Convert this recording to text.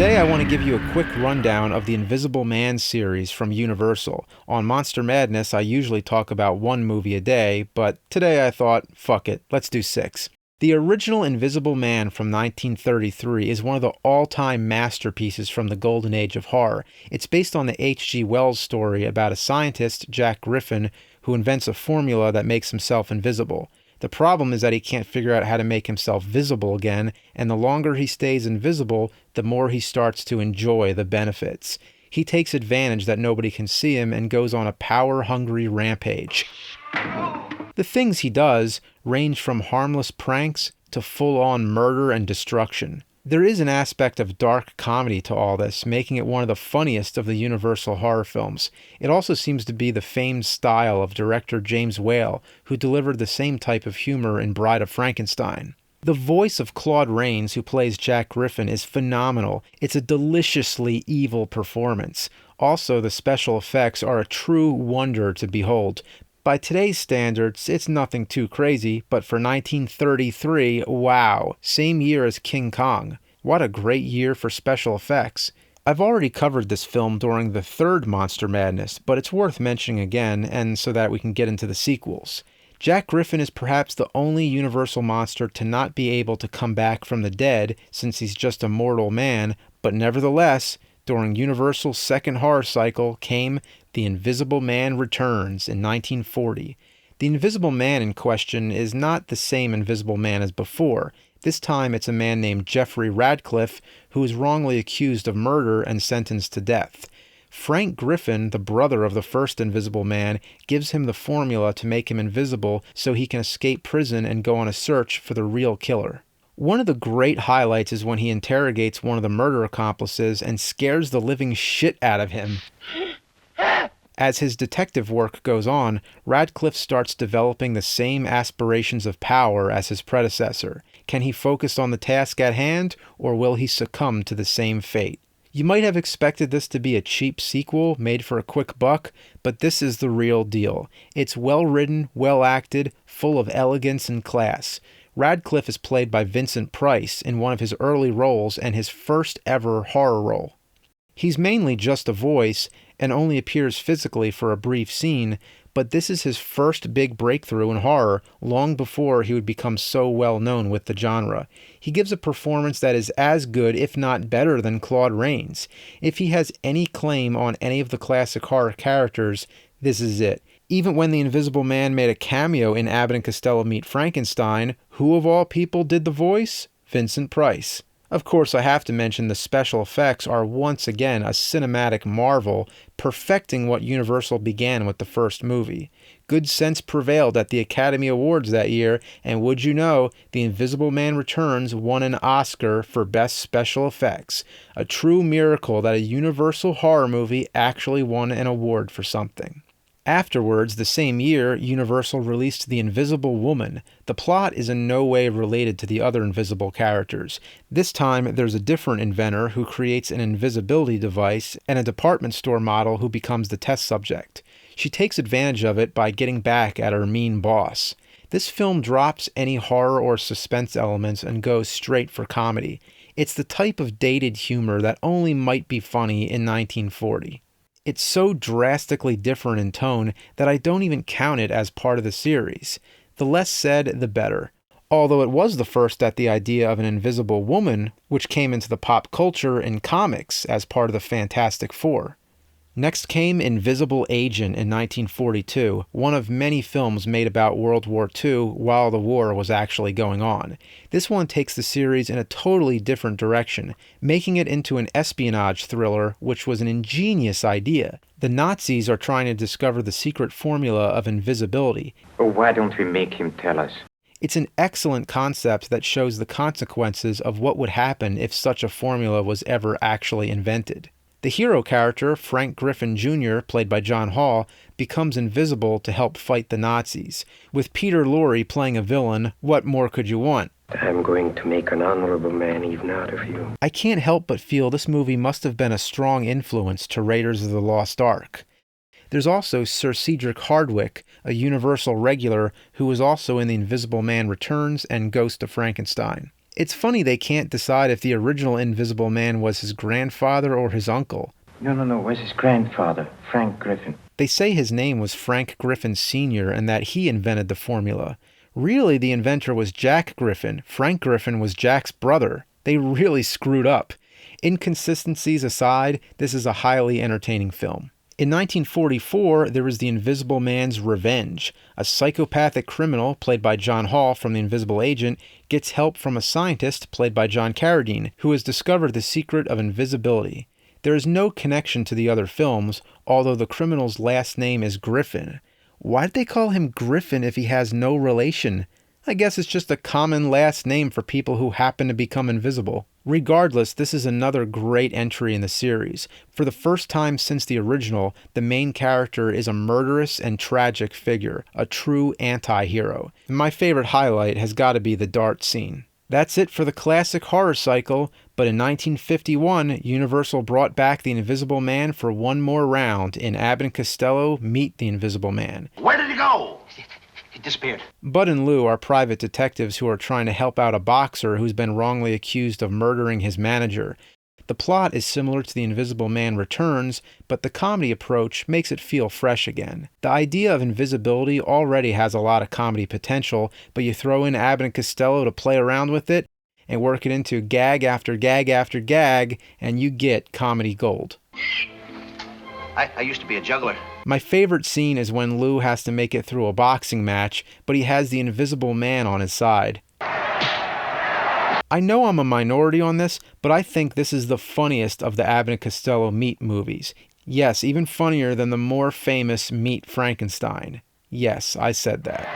Today I want to give you a quick rundown of the Invisible Man series from Universal. On Monster Madness, I usually talk about one movie a day, but today I thought, fuck it, let's do 6. The original Invisible Man from 1933 is one of the all-time masterpieces from the golden age of horror. It's based on the H.G. Wells story about a scientist, Jack Griffin, who invents a formula that makes himself invisible. The problem is that he can't figure out how to make himself visible again, and the longer he stays invisible, the more he starts to enjoy the benefits. He takes advantage that nobody can see him and goes on a power-hungry rampage. The things he does range from harmless pranks to full-on murder and destruction. There is an aspect of dark comedy to all this, making it one of the funniest of the Universal horror films. It also seems to be the famed style of director James Whale, who delivered the same type of humor in Bride of Frankenstein. The voice of Claude Rains, who plays Jack Griffin, is phenomenal. It's a deliciously evil performance. Also, the special effects are a true wonder to behold. By today's standards, it's nothing too crazy, but for 1933, wow, same year as King Kong. What a great year for special effects. I've already covered this film during the third Monster Madness, but it's worth mentioning again, and so that we can get into the sequels. Jack Griffin is perhaps the only Universal monster to not be able to come back from the dead, since he's just a mortal man, but nevertheless, during Universal's second horror cycle came The Invisible Man Returns in 1940. The Invisible Man in question is not the same Invisible Man as before. This time it's a man named Jeffrey Radcliffe who is wrongly accused of murder and sentenced to death. Frank Griffin, the brother of the first Invisible Man, gives him the formula to make him invisible so he can escape prison and go on a search for the real killer. One of the great highlights is when he interrogates one of the murder accomplices and scares the living shit out of him. As his detective work goes on, Radcliffe starts developing the same aspirations of power as his predecessor. Can he focus on the task at hand, or will he succumb to the same fate? You might have expected this to be a cheap sequel made for a quick buck, but this is the real deal. It's well written, well acted, full of elegance and class. Radcliffe is played by Vincent Price in one of his early roles and his first ever horror role. He's mainly just a voice and only appears physically for a brief scene, but this is his first big breakthrough in horror long before he would become so well known with the genre. He gives a performance that is as good, if not better, than Claude Rains. If he has any claim on any of the classic horror characters, this is it. Even when the Invisible Man made a cameo in Abbott and Costello Meet Frankenstein, who of all people did the voice? Vincent Price. Of course, I have to mention the special effects are once again a cinematic marvel, perfecting what Universal began with the first movie. Good sense prevailed at the Academy Awards that year, and would you know, The Invisible Man Returns won an Oscar for Best Special Effects. A true miracle that a Universal horror movie actually won an award for something. Afterwards, the same year, Universal released The Invisible Woman. The plot is in no way related to the other invisible characters. This time, there's a different inventor who creates an invisibility device and a department store model who becomes the test subject. She takes advantage of it by getting back at her mean boss. This film drops any horror or suspense elements and goes straight for comedy. It's the type of dated humor that only might be funny in 1940. It's so drastically different in tone that I don't even count it as part of the series. The less said, the better. Although it was the first at the idea of an invisible woman, which came into the pop culture in comics as part of the Fantastic Four. Next came Invisible Agent in 1942, one of many films made about World War II while the war was actually going on. This one takes the series in a totally different direction, making it into an espionage thriller, which was an ingenious idea. The Nazis are trying to discover the secret formula of invisibility. Oh, why don't we make him tell us? It's an excellent concept that shows the consequences of what would happen if such a formula was ever actually invented. The hero character, Frank Griffin Jr., played by John Hall, becomes invisible to help fight the Nazis. With Peter Lorre playing a villain, what more could you want? I'm going to make an honorable man even out of you. I can't help but feel this movie must have been a strong influence to Raiders of the Lost Ark. There's also Sir Cedric Hardwicke, a Universal regular who was also in The Invisible Man Returns and Ghost of Frankenstein. It's funny they can't decide if the original Invisible Man was his grandfather or his uncle. No. Where's his grandfather, Frank Griffin? They say his name was Frank Griffin Sr. and that he invented the formula. Really, the inventor was Jack Griffin. Frank Griffin was Jack's brother. They really screwed up. Inconsistencies aside, this is a highly entertaining film. In 1944, there was The Invisible Man's Revenge. A psychopathic criminal, played by John Hall from The Invisible Agent, gets help from a scientist, played by John Carradine, who has discovered the secret of invisibility. There is no connection to the other films, although the criminal's last name is Griffin. Why did they call him Griffin if he has no relation? I guess it's just a common last name for people who happen to become invisible. Regardless, this is another great entry in the series. For the first time since the original, the main character is a murderous and tragic figure, a true anti-hero. My favorite highlight has got to be the dart scene. That's it for the classic horror cycle, but in 1951, Universal brought back The Invisible Man for one more round in Abbott and Costello Meet the Invisible Man. Where did he go? He disappeared. Bud and Lou are private detectives who are trying to help out a boxer who's been wrongly accused of murdering his manager. The plot is similar to The Invisible Man Returns, but the comedy approach makes it feel fresh again. The idea of invisibility already has a lot of comedy potential, but you throw in Abbott and Costello to play around with it, and work it into gag after gag after gag, and you get comedy gold. I used to be a juggler. My favorite scene is when Lou has to make it through a boxing match, but he has the Invisible Man on his side. I know I'm a minority on this, but I think this is the funniest of the Abbott and Costello Meet movies. Yes, even funnier than the more famous Meet Frankenstein. Yes, I said that.